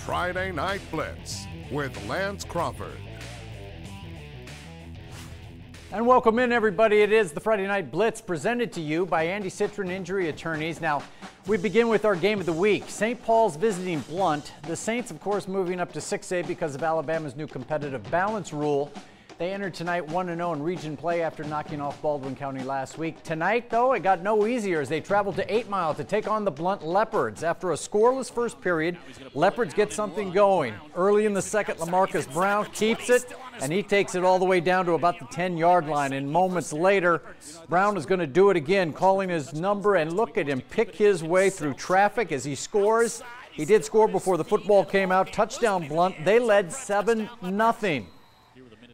Friday Night Blitz with Lance Crawford. And welcome in, everybody. It is the Friday Night Blitz presented to you by Andy Citrin Injury Attorneys. Now, we begin with our game of the week. St. Paul's visiting Blunt. The Saints, of course, moving up to 6A because of Alabama's new competitive balance rule. They entered tonight 1-0 in region play after knocking off Baldwin County last week. Tonight, though, it got no easier as they traveled to 8 Mile to take on the Blunt Leopards. After a scoreless first period, Leopards get something going. Early in the second, LaMarcus Brown keeps it, and he takes it all the way down to about the 10-yard line. And moments later, Brown is going to do it again, calling his number, and look at him pick his way through traffic as he scores. He did score before the football came out. Touchdown Blunt. They led 7-0.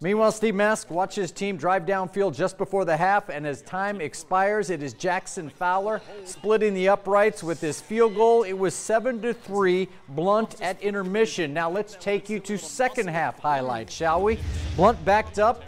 Meanwhile, Steve Mask watched his team drive downfield just before the half, and as time expires, it is Jackson Fowler splitting the uprights with his field goal. It was 7-3, Blunt at intermission. Now let's take you to second half highlights, shall we? Blunt backed up,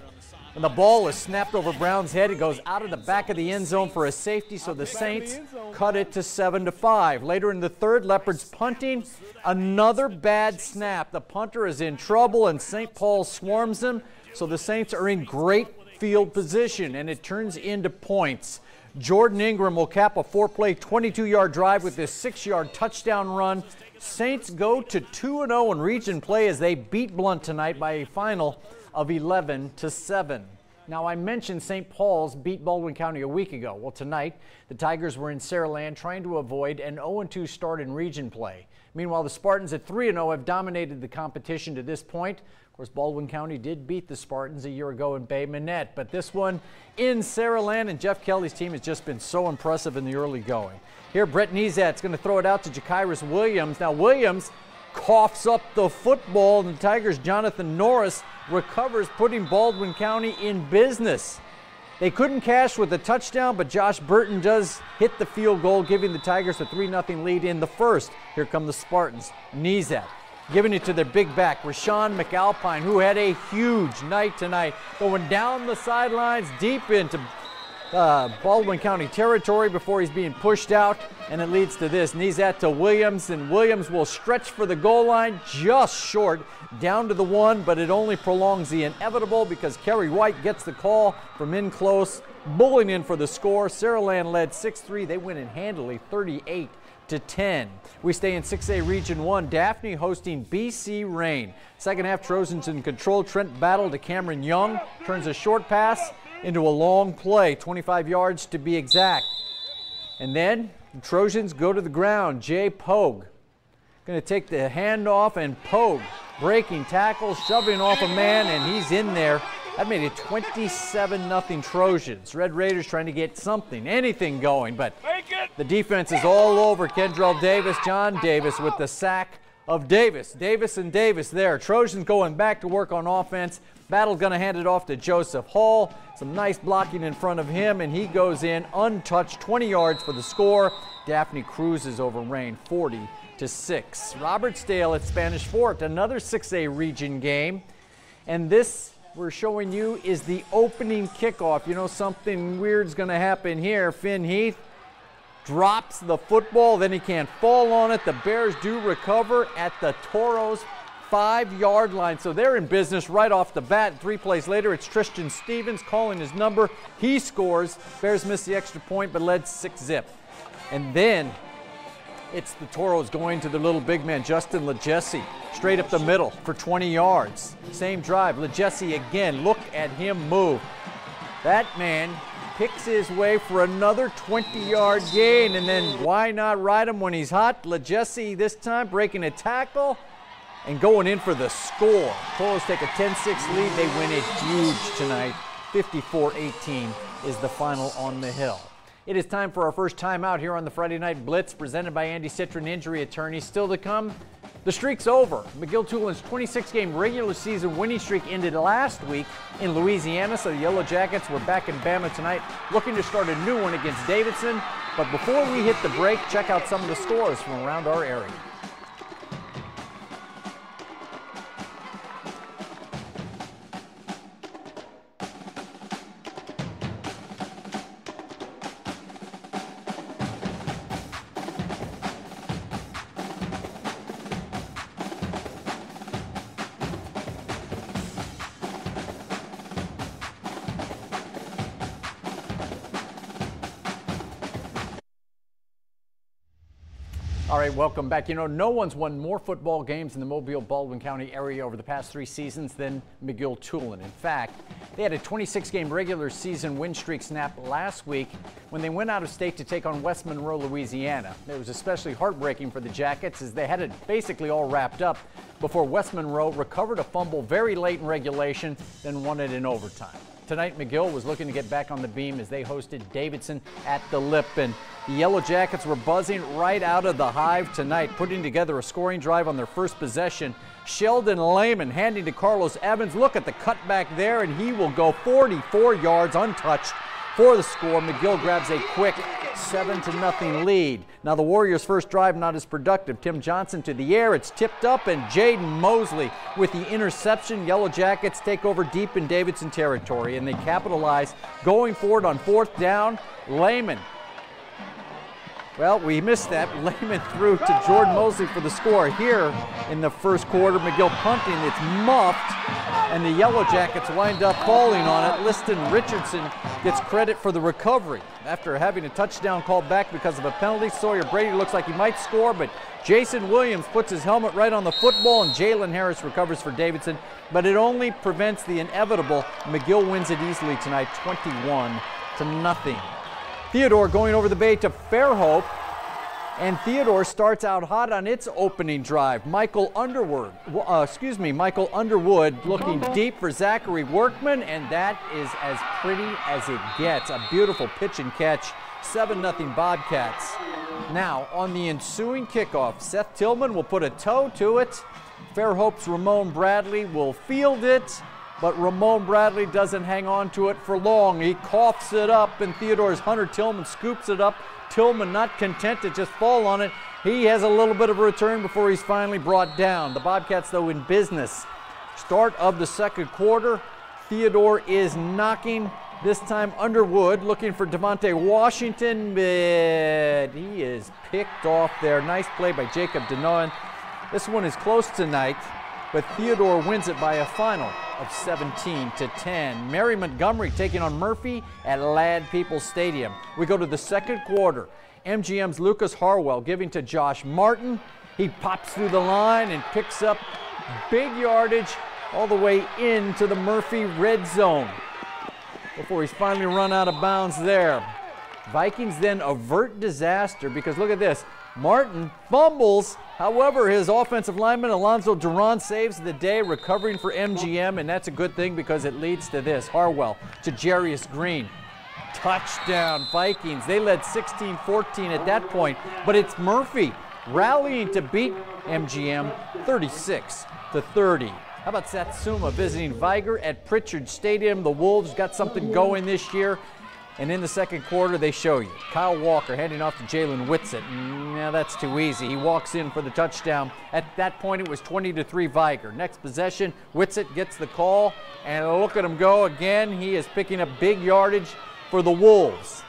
and the ball is snapped over Brown's head. It goes out of the back of the end zone for a safety, so the Saints cut it to 7-5. Later in the third, Leopards punting. Another bad snap. The punter is in trouble, and St. Paul swarms him. So the Saints are in great field position, and it turns into points. Jordan Ingram will cap a 4-play, 22-yard drive with this 6-yard touchdown run. Saints go to 2-0 in region play as they beat Blunt tonight by a final of 11-7. Now, I mentioned St. Paul's beat Baldwin County a week ago. Well, tonight, the Tigers were in Saraland trying to avoid an 0-2 start in region play. Meanwhile, the Spartans at 3-0 have dominated the competition to this point. Of course, Baldwin County did beat the Spartans a year ago in Bay Minette, but this one in Saraland, and Jeff Kelly's team has just been so impressive in the early going. Here, Brett Nezat's going to throw it out to Jaquirus Williams. Now, Williams coughs up the football, and the Tigers' Jonathan Norris recovers, putting Baldwin County in business. They couldn't cash with a touchdown, but Josh Burton does hit the field goal, giving the Tigers a 3-0 lead in the first. Here come the Spartans. Nezat giving it to their big back, Rashawn McAlpine, who had a huge night tonight, going down the sidelines deep into Baldwin County territory before he's being pushed out, and it leads to this. Nezat to Williams, and Williams will stretch for the goal line just short, down to the 1, but it only prolongs the inevitable because Kerry White gets the call from in close, bowling in for the score. Saraland led 6-3. They win it handily, 38-10. We stay in 6A Region 1. Daphne hosting BC Rain. Second half, Trojans in control. Trent Battle to Cameron Young. Turns a short pass into a long play, 25 yards to be exact. And then the Trojans go to the ground. Jay Pogue going to take the handoff, and Pogue breaking tackles, shoving off a man, and he's in there. That made it 27-0 Trojans. Red Raiders trying to get something, anything going, but the defense is all over Kendrell Davis. John Davis with the sack of Davis. Davis and Davis there. Trojans going back to work on offense. Battle's going to hand it off to Joseph Hall. Some nice blocking in front of him, and he goes in untouched, 20 yards for the score. Daphne cruises over Rain, 40-6. Robertsdale at Spanish Fort, another 6A region game. And this we're showing you is the opening kickoff. You know, something weird's going to happen here. Finn Heath drops the football, then he can't fall on it. The Bears do recover at the Toros' 5-yard line. So they're in business right off the bat. 3 plays later, it's Tristan Stevens calling his number. He scores. Bears miss the extra point, but led 6-0. And then it's the Toros going to the little big man, Justin LeJesse, straight up the middle for 20 yards. Same drive. LeJesse again. Look at him move. That man picks his way for another 20-yard gain, and then why not ride him when he's hot? LeJesse this time breaking a tackle and going in for the score. Toros take a 10-6 lead. They win it huge tonight. 54-18 is the final on the hill. It is time for our first timeout here on the Friday Night Blitz, presented by Andy Citrin Injury Attorneys. Still to come, the streak's over. McGill-Toolin's 26-game regular season winning streak ended last week in Louisiana, so the Yellow Jackets were back in Bama tonight, looking to start a new one against Davidson. But before we hit the break, check out some of the scores from around our area. All right, welcome back. You know, no one's won more football games in the Mobile-Baldwin County area over the past 3 seasons than McGill-Tulin. In fact, they had a 26-game regular season win streak snap last week when they went out of state to take on West Monroe, Louisiana. It was especially heartbreaking for the Jackets as they had it basically all wrapped up before West Monroe recovered a fumble very late in regulation, then won it in overtime. Tonight, McGill was looking to get back on the beam as they hosted Davidson at the Lip, and the Yellow Jackets were buzzing right out of the hive tonight, putting together a scoring drive on their first possession. Sheldon Lehman handing to Carlos Evans. Look at the cutback there, and he will go 44 yards untouched for the score. McGill grabs a quick 7-0 lead. Now the Warriors' first drive not as productive. Tim Johnson to the air. It's tipped up, and Jaden Mosley with the interception. Yellow Jackets take over deep in Davidson territory, and they capitalize going forward on 4th down. Lehman. Well, we missed that. Lehman threw to Jordan Mosley for the score here in the first quarter. McGill punting. It's muffed, and the Yellow Jackets wind up falling on it. Liston Richardson gets credit for the recovery after having a touchdown called back because of a penalty. Sawyer Brady looks like he might score, but Jason Williams puts his helmet right on the football, and Jalen Harris recovers for Davidson, but it only prevents the inevitable. McGill wins it easily tonight, 21-0. Theodore going over the bay to Fairhope, and Theodore starts out hot on its opening drive. Michael Underwood looking deep for Zachary Workman, and that is as pretty as it gets. A beautiful pitch and catch, 7-0 Bobcats. Now, on the ensuing kickoff, Seth Tillman will put a toe to it. Fairhope's Ramon Bradley will field it, but Ramon Bradley doesn't hang on to it for long. He coughs it up, and Theodore's Hunter Tillman scoops it up. Tillman not content to just fall on it. He has a little bit of a return before he's finally brought down. The Bobcats, though, in business. Start of the second quarter. Theodore is knocking. This time Underwood looking for Devontae Washington, but he is picked off there. Nice play by Jacob Denoan. This one is close tonight, but Theodore wins it by a final of 17-10. Mary Montgomery taking on Murphy at Ladd Peoples Stadium. We go to the second quarter. MGM's Lucas Harwell giving to Josh Martin. He pops through the line and picks up big yardage all the way into the Murphy red zone before he's finally run out of bounds there. Vikings then avert disaster because look at this. Martin fumbles. However, his offensive lineman, Alonzo Duran, saves the day, recovering for MGM, and that's a good thing because it leads to this. Harwell to Jarius Green. Touchdown, Vikings. They led 16-14 at that point, but it's Murphy rallying to beat MGM 36-30. How about Satsuma visiting Viger at Pritchard Stadium? The Wolves got something going this year. And in the second quarter, they show you. Kyle Walker handing off to Jalen Whitsett. Now that's too easy. He walks in for the touchdown. At that point, it was 20-3 Viger. Next possession, Whitsett gets the call, and look at him go again. He is picking up big yardage for the Wolves.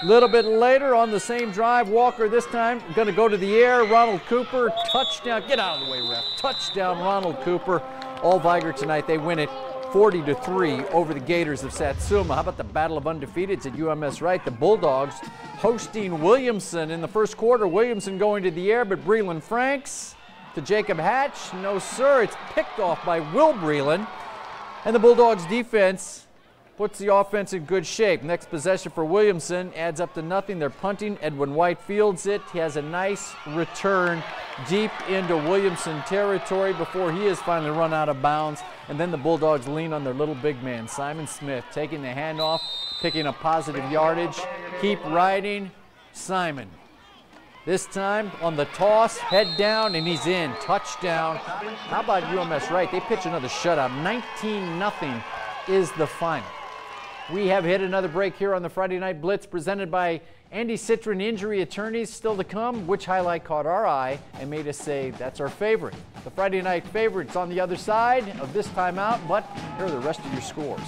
A little bit later on the same drive, Walker this time going to go to the air. Ronald Cooper, touchdown. Get out of the way, ref. Touchdown, Ronald Cooper. All Viger tonight. They win it 40-3 over the Gators of Satsuma. How about the Battle of Undefeateds at UMS Wright? The Bulldogs hosting Williamson in the first quarter. Williamson going to the air, but Breland Franks to Jacob Hatch. No, sir. It's picked off by Will Breland. And the Bulldogs defense puts the offense in good shape. Next possession for Williamson adds up to nothing. They're punting. Edwin White fields it. He has a nice return deep into Williamson territory before he is finally run out of bounds. And then the Bulldogs lean on their little big man, Simon Smith, taking the handoff, picking up positive yardage. Keep riding, Simon. This time on the toss, head down, and he's in. Touchdown. How about UMS Wright? They pitch another shutout. 19-0 is the final. We have hit another break here on the Friday Night Blitz presented by Andy Citrin Injury Attorneys. Still to come, which highlight caught our eye and made us say that's our favorite? The Friday Night Favorites on the other side of this timeout, but here are the rest of your scores.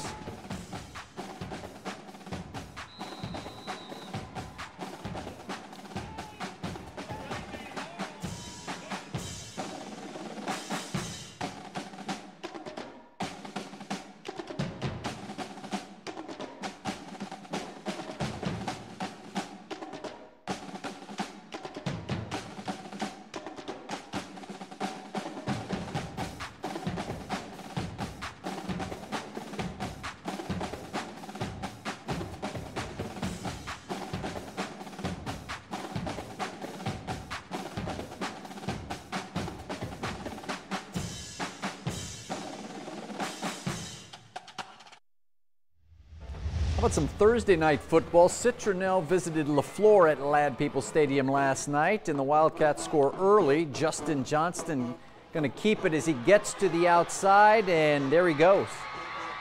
How about some Thursday night football? Citrin visited LaFleur at Ladd People Stadium last night, and the Wildcats score early. Justin Johnston going to keep it as he gets to the outside, and there he goes.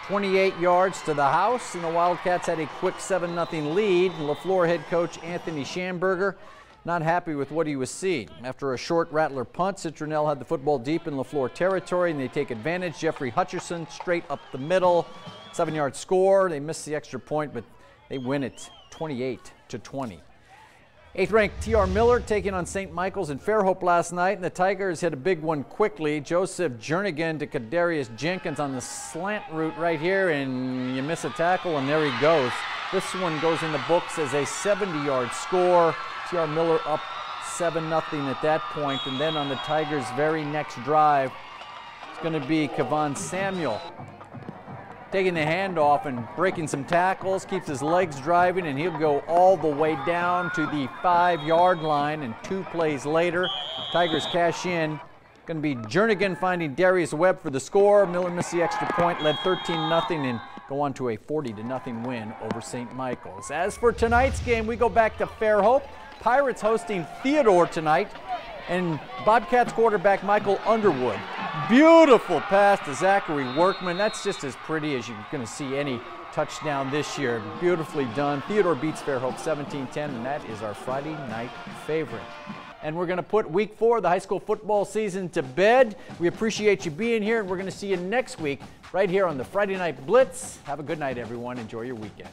28 yards to the house, and the Wildcats had a quick 7-0 lead. LaFleur head coach Anthony Schamberger not happy with what he was seeing. After a short Rattler punt, Citrin had the football deep in LaFleur territory, and they take advantage. Jeffrey Hutcherson straight up the middle. 7-yard score. They missed the extra point, but they win it 28-20. 8th-ranked T.R. Miller taking on St. Michael's in Fairhope last night, and the Tigers hit a big one quickly. Joseph Jernigan to Kadarius Jenkins on the slant route right here, and you miss a tackle, and there he goes. This one goes in the books as a 70-yard score. T.R. Miller up 7-0 at that point, and then on the Tigers' very next drive, it's going to be Kevon Samuel taking the handoff and breaking some tackles, keeps his legs driving, and he'll go all the way down to the 5-yard line. And 2 plays later, Tigers cash in. Going to be Jernigan finding Darius Webb for the score. Miller missed the extra point, led 13-0, and go on to a 40-0 win over St. Michael's. As for tonight's game, we go back to Fairhope. Pirates hosting Theodore tonight, and Bobcats quarterback Michael Underwood. Beautiful pass to Zachary Workman. That's just as pretty as you're going to see any touchdown this year. Beautifully done. Theodore beats Fairhope 17-10, and that is our Friday night favorite. And we're going to put week 4 of the high school football season to bed. We appreciate you being here, and we're going to see you next week right here on the Friday Night Blitz. Have a good night, everyone. Enjoy your weekend.